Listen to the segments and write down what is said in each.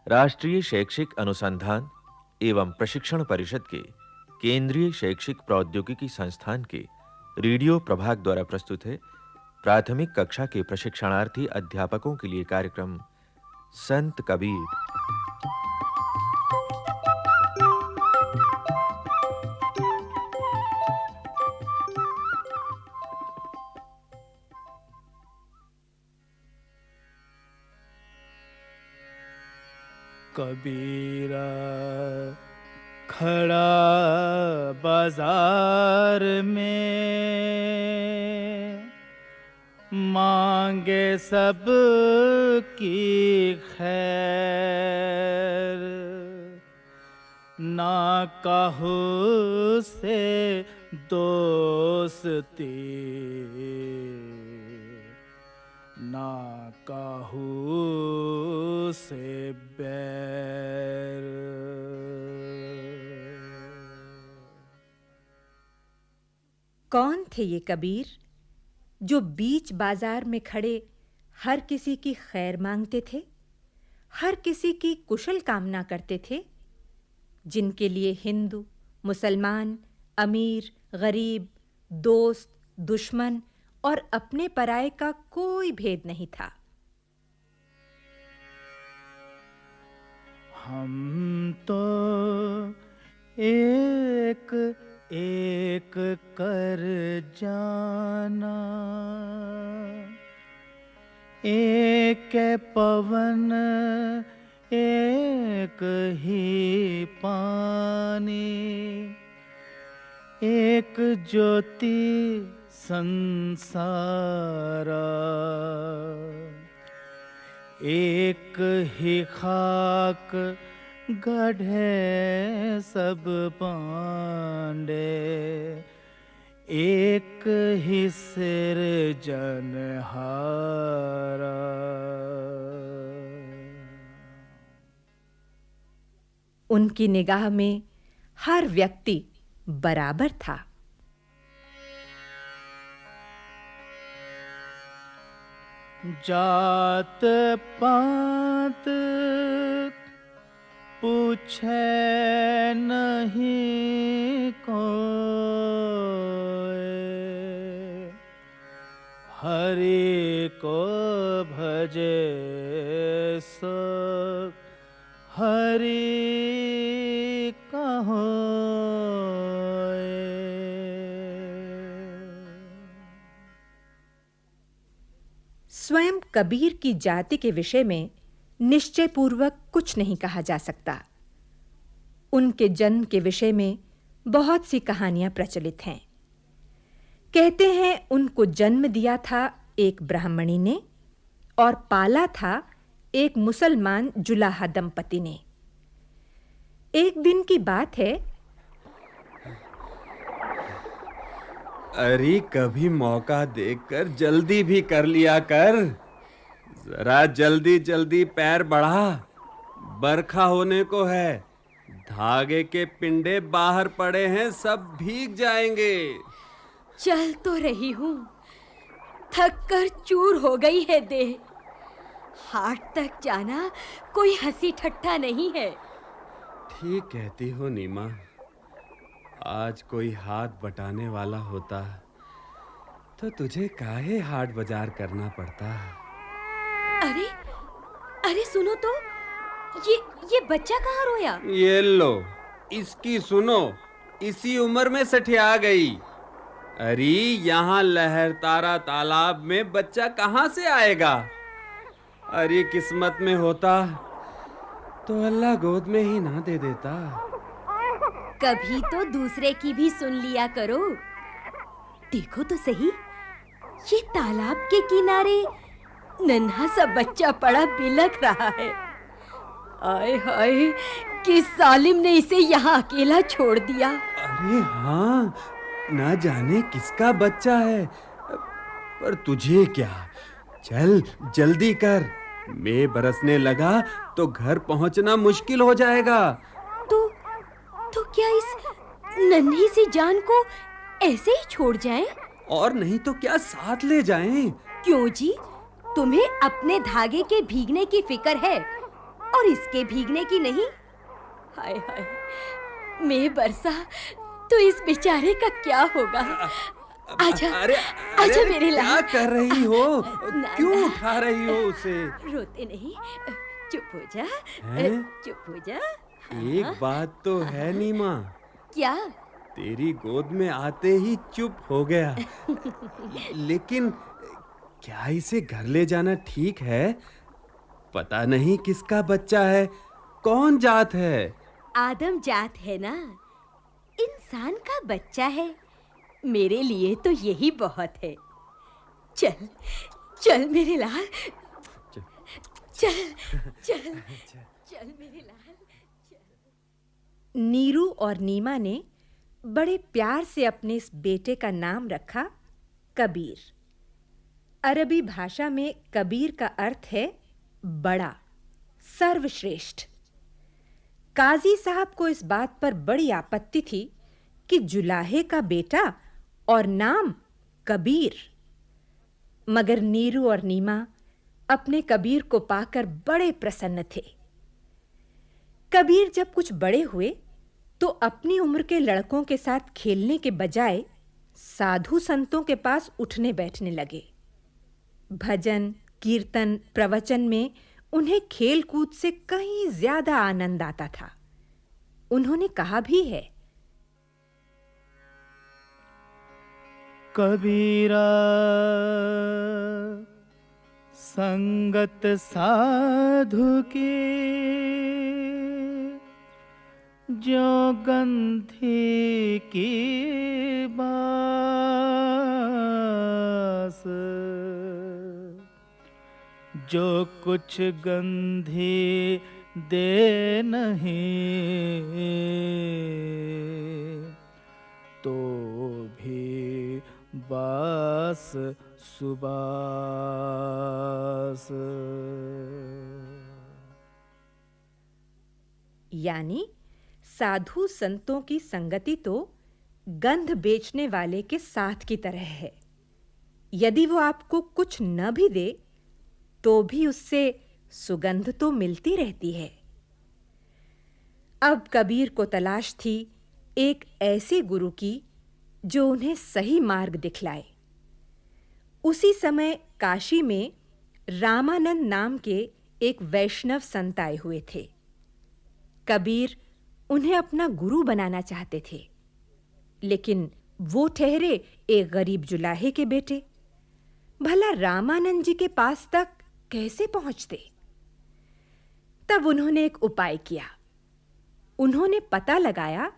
राष्ट्रीय शैक्षिक अनुसंधान एवं प्रशिक्षण परिषद के केंद्रीय शैक्षिक प्रौद्योगिकी संस्थान के रेडियो प्रभाग द्वारा प्रस्तुत है प्राथमिक कक्षा के प्रशिक्षणार्थी अध्यापकों के लिए कार्यक्रम संत कबीर। कबीरा खड़ा बाजार में, मांगे सब की खैर, ना काहू से दोस्ती, ना काहू से बैर। कौन थे ये कबीर जो बीच बाजार में खड़े हर किसी की खैर मांगते थे, हर किसी की कुशल कामना करते थे, जिनके लिए हिंदू, मुसलमान, अमीर, गरीब, दोस्त, दुश्मन और अपने पराये का कोई भेद नहीं था। हम तो एक एक कर जाना, एक पवन एक ही पानी, एक ज्योति संसारा, एक ही खाक गढ़े सब पांडे, एक ही सिर जनहारा। उनकी निगाह में हर व्यक्ति बराबर था। जात पात पूछे नहीं कोई, हरि को भजे सो हरि कहो। स्वयं कबीर की जाति के विषय में निश्चय पूर्वक कुछ नहीं कहा जा सकता। उनके जन्म के विषय में बहुत सी कहानियां प्रचलित हैं। कहते हैं उनको जन्म दिया था एक ब्राह्मणी ने और पाला था एक मुसलमान जुलाहा दंपति ने। एक दिन की बात है। अरे कभी मौका देखकर जल्दी भी कर लिया कर, जरा जल्दी जल्दी पैर बढ़ा, बरखा होने को है, धागे के पिंडे बाहर पड़े हैं, सब भीग जाएंगे। चल तो रही हूँ, थक कर चूर हो गई है देह। हाट तक जाना कोई हंसी ठट्ठा नहीं है। ठीक कहती हो नीमा, आज कोई हाथ बटाने वाला होता तो तुझे काहे हाट बाजार करना पड़ता। अरे अरे सुनो तो, ये बच्चा कहाँ रोया? ये लो, इसकी सुनो, इसी उम्र में सठिया गई। अरे यहाँ लहरतारा तालाब में बच्चा कहाँ से आएगा? अरे किस्मत में होता तो अल्लाह गोद में ही ना दे देता। कभी तो दूसरे की भी सुन लिया करो। देखो तो सही, ये तालाब के किनारे नन्हा सा बच्चा पड़ा बिलख रहा है। आए हाय, किस जालिम ने इसे यहाँ अकेला छोड़ दिया। अरे हाँ, ना जाने किसका बच्चा है, पर तुझे क्या। चल जल्दी कर, मैं बरसने लगा तो घर पहुंचना मुश्किल हो जाएगा। तो क्या इस नन्ही सी जान को ऐसे ही छोड़ जाएं? और नहीं तो क्या साथ ले जाएं? क्यों जी, तुम्हें अपने धागे के भीगने की फिक्र है और इसके भीगने की नहीं। हाय हाय, मैं बरसा तो इस बेचारे का क्या होगा। आजा, आजा मेरे क्या लाल। कर रही हो? ना, क्यों ना। उठा रही हो उसे? रोते नहीं, चुप हो जा। हैं? चुप हो जा। एक बात तो है नीमा, क्या? तेरी गोद में आते ही चुप हो गया। लेकिन क्या इसे घर ले जाना ठीक है? पता नहीं किसका बच्चा है, कौन जात है। आदम जात है ना, इंसान का बच्चा है। मेरे लिए तो यही बहुत है। चल चल मेरे लाल, चल चल चल मेरे लाल। नीरू और नीमा ने बड़े प्यार से अपने इस बेटे का नाम रखा कबीर। अरबी भाषा में कबीर का अर्थ है बड़ा, सर्वश्रेष्ठ। काजी साहब को इस बात पर बड़ी आपत्ति थी कि जुलाहे का बेटा और नाम कबीर। मगर नीरू और नीमा अपने कबीर को पाकर बड़े प्रसन्न थे। कबीर जब कुछ बड़े हुए तो अपनी उम्र के लड़कों के साथ खेलने के बजाय साधु संतों के पास उठने बैठने लगे। भजन, कीर्तन, प्रवचन में उन्हें खेल-कूद से कहीं ज्यादा आनंद आता था। उन्होंने कहा भी है, कबीरा संगत साधु की जो गंधी की बास, जो कुछ गंधी दे नहीं तो भी बास सुबास। यानी साधु संतों की संगति तो गंध बेचने वाले के साथ की तरह है। यदि वो आपको कुछ न भी दे तो भी उससे सुगंध तो मिलती रहती है। अब कबीर को तलाश थी एक ऐसे गुरु की जो उन्हें सही मार्ग दिखलाए। उसी समय काशी में रामानंद नाम के एक वैष्णव संत आए हुए थे। कबीर उन्हें अपना गुरु बनाना चाहते थे, लेकिन वो ठहरे एक गरीब जुलाहे के बेटे। भला रामानंद जी के पास तक कैसे पहुंचते? तब उन्होंने एक उपाय किया। उन्होंने पता लगाया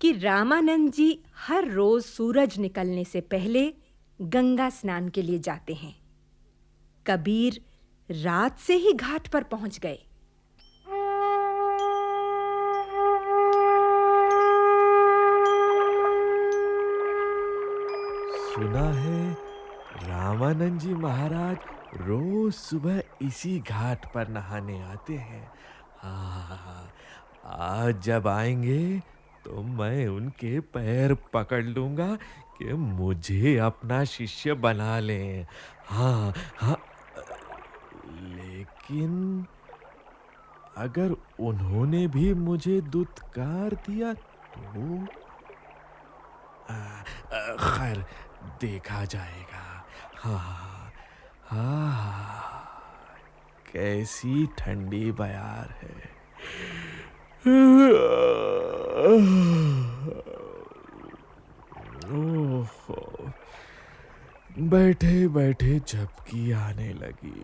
कि रामानंद जी हर रोज सूरज निकलने से पहले गंगा स्नान के लिए जाते हैं। कबीर रात से ही घाट पर पहुंच गए। सुना है रामानंद जी महाराज रोज सुबह इसी घाट पर नहाने आते हैं। हाँ, आज जब आएंगे तो मैं उनके पैर पकड़ लूंगा कि मुझे अपना शिष्य बना लें। हाँ हाँ, लेकिन अगर उन्होंने भी मुझे दुत्कार दिया तो खैर देखा जाएगा। हाँ हाँ, कैसी ठंडी बयार है। ओहो, बैठे बैठे झपकी आने लगी।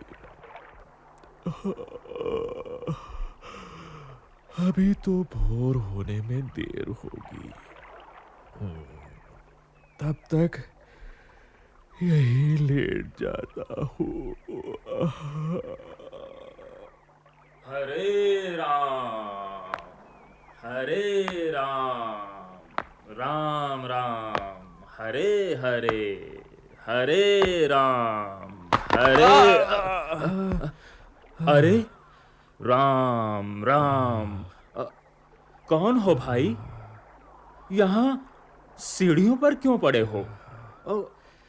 अभी तो भोर होने में देर होगी। तब तक यही लेट जाता हूँ। हरे राम, हरे राम, राम राम, हरे हरे, हरे राम, हरे अरे राम राम। कौन हो भाई? यहाँ सीढ़ियों पर क्यों पड़े हो?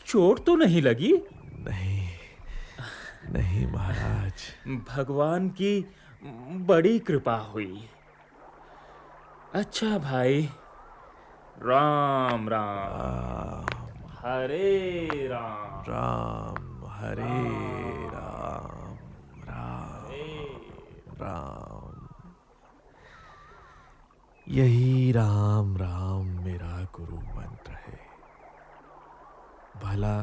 चोट तो नहीं लगी? नहीं नहीं महाराज। भगवान की बड़ी कृपा हुई। अच्छा भाई, राम राम, हरे राम, राम हरे राम, राम हरे राम। यही राम राम मेरा गुरु मंत्र है। भला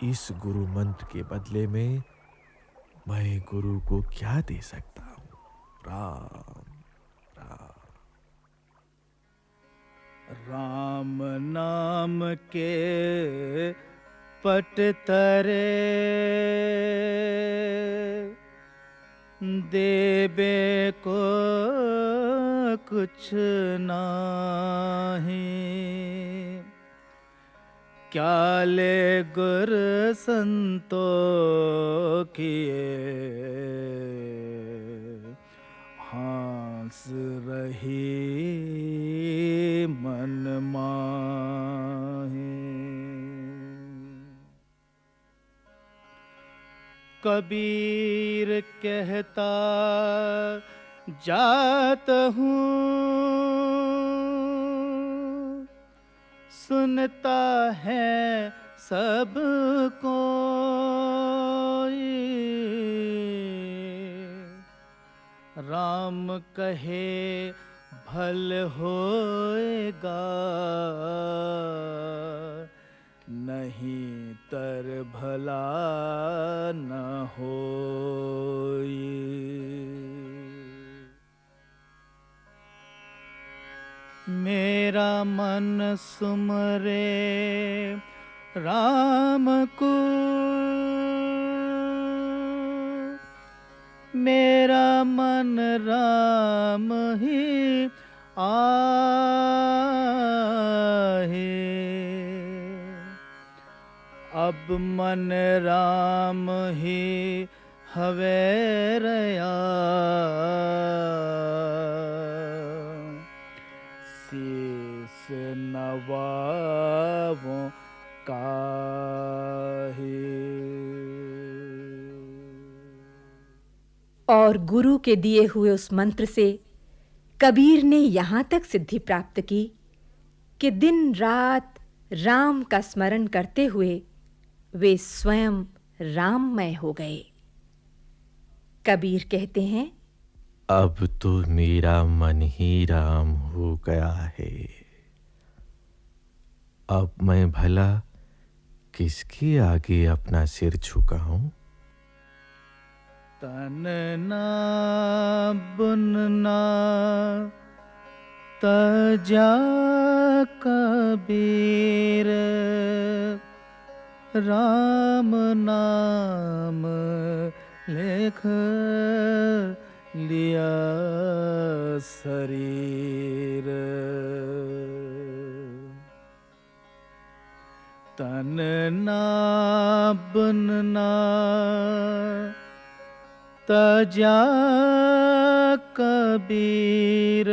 इस गुरु मंत्र के बदले में मैं गुरु को क्या दे सकता हूँ? राम राम। राम नाम के पट तरे देबे को कुछ नाही। क्या ले गुर संतो किए हास रही मन माहे। कबीर कहता जात हूँ, सुनता है सब कोई। राम कहे भल होएगा, नहीं तर भला न होई। मेरा मन सुमरे राम को, मेरा मन राम ही आहे। अब मन राम ही हवे रया, शीस नवावों काहे। और गुरु के दिए हुए उस मंत्र से कबीर ने यहाँ तक सिद्धि प्राप्त की कि दिन रात राम का स्मरण करते हुए वे स्वयं राममय हो गए। कबीर कहते हैं, अब तो मेरा मन ही राम हो गया है। अब मैं भला किसके आगे अपना सिर झुकाऊं? तन ना बुनना तजा कबीर, राम नाम लेख लिया शरीर। तन ना बुनना तजा कबीर,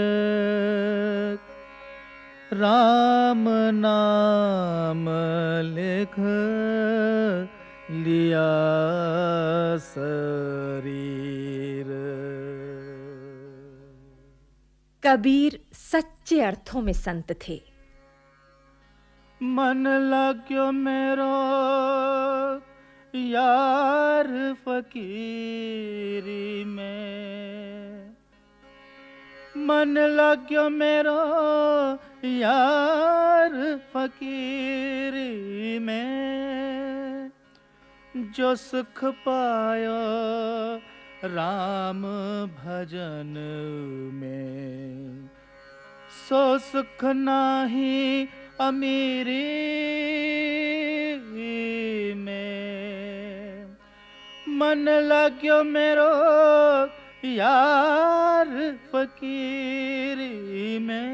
राम नाम लिख लिया शरीर। कबीर सच्चे अर्थों में संत थे। मन लाग्यो मेरो यार फकीरी में, मन लाग्यो मेरो यार फकीरी में। जो सुख पायो राम भजन में, सो सुख नाही अमीरी में। मन लाग्यो मेरो यार फकीरी में।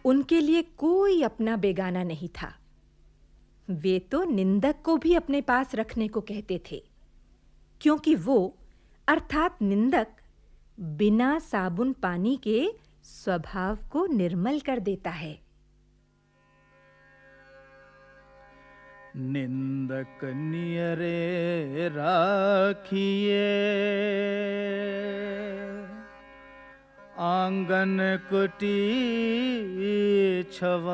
उनके लिए कोई अपना बेगाना नहीं था। वे तो निंदक को भी अपने पास रखने को कहते थे, क्योंकि वो अर्थात निंदक बिना साबुन पानी के स्वभाव को निर्मल कर देता है। निंदक नियरे राखिए, आंगन कुटी छवाए,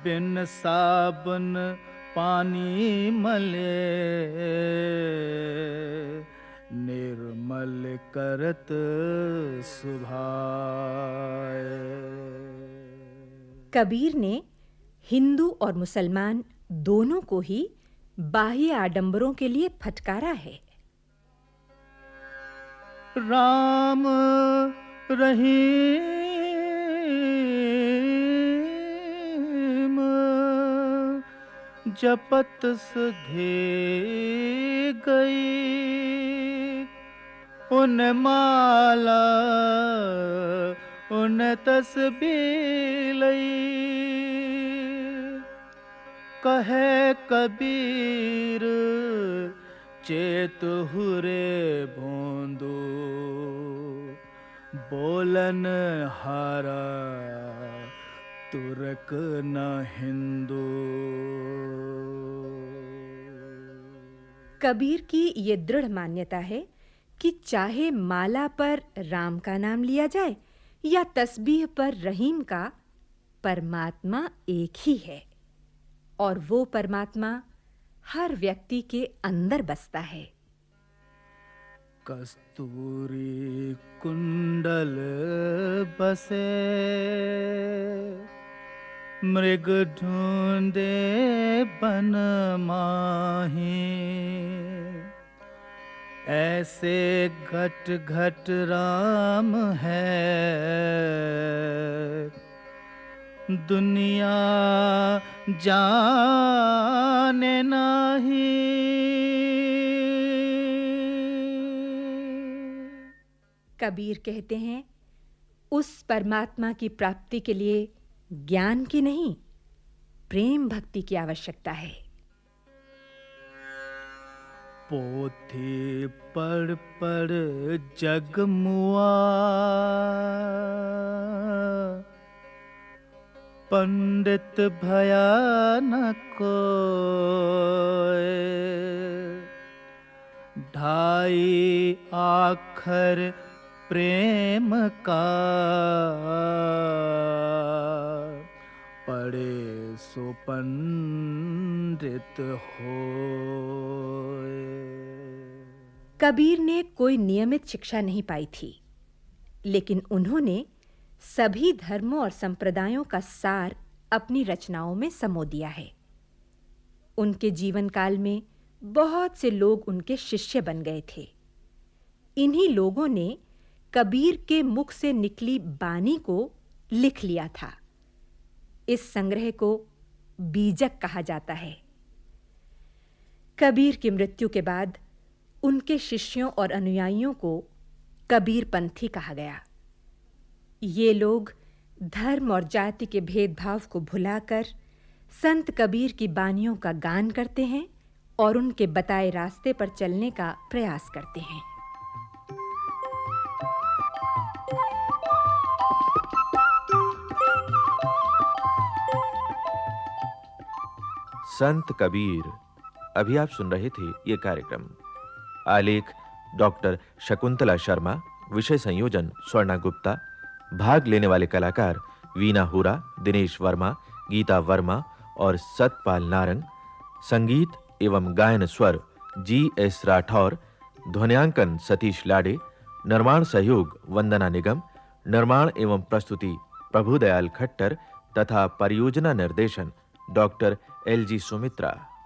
बिन साबुन पानी मले, निर्मल करत सुभाए। कबीर ने हिंदू और मुसलमान दोनों को ही बाह्य आडंबरों के लिए फटकारा है। राम रहीम जपत सुधे गई, उन माला उन तस्बीह लई, कहे कबीर चेत हुरे भोंदो, बोलन हारा तुरक न हिंदू। कबीर की ये दृढ़ मान्यता है कि चाहे माला पर राम का नाम लिया जाए या तस्बीह पर रहीम का, परमात्मा एक ही है और वो परमात्मा हर व्यक्ति के अंदर बसता है। कस्तूरी कुंडल बसे, मृग ढूंढे बन माही, ऐसे घट घट राम है, दुनिया जाने नहीं। कबीर कहते हैं, उस परमात्मा की प्राप्ति के लिए ज्ञान की नहीं, प्रेम भक्ति की आवश्यकता है। पोथी पढ़ पढ़ जग मुआ, पंडित भया न कोय, ढाई आखर प्रेम का, पढ़े सो पंडित होय। कबीर ने कोई नियमित शिक्षा नहीं पाई थी, लेकिन उन्होंने सभी धर्मों और संप्रदायों का सार अपनी रचनाओं में समो दिया है। उनके जीवन काल में बहुत से लोग उनके शिष्य बन गए थे। इन्हीं लोगों ने कबीर के मुख से निकली बानी को लिख लिया था। इस संग्रह को बीजक कहा जाता है। कबीर की मृत्यु के बाद उनके शिष्यों और अनुयायियों को कबीरपंथी कहा गया। ये लोग धर्म और जाति के भेदभाव को भुलाकर संत कबीर की बानियों का गान करते हैं और उनके बताए रास्ते पर चलने का प्रयास करते हैं। संत कबीर। अभी आप सुन रहे थे ये कार्यक्रम। आलेख डॉक्टर शकुंतला शर्मा, विषय संयोजन स्वर्णा गुप्ता, भाग लेने वाले कलाकार वीना हुरा, दिनेश वर्मा, गीता वर्मा और सतपाल नारंग, संगीत एवं गायन स्वर जी.एस. राठौर, ध्वन्यांकन सतीश लाडे, निर्माण सहयोग वंदना निगम, निर्माण एवं प्रस्तुति प्रभुदयाल खट्टर तथा परियोजना निर्देशन डॉक्टर एल.जी. सुमित्रा।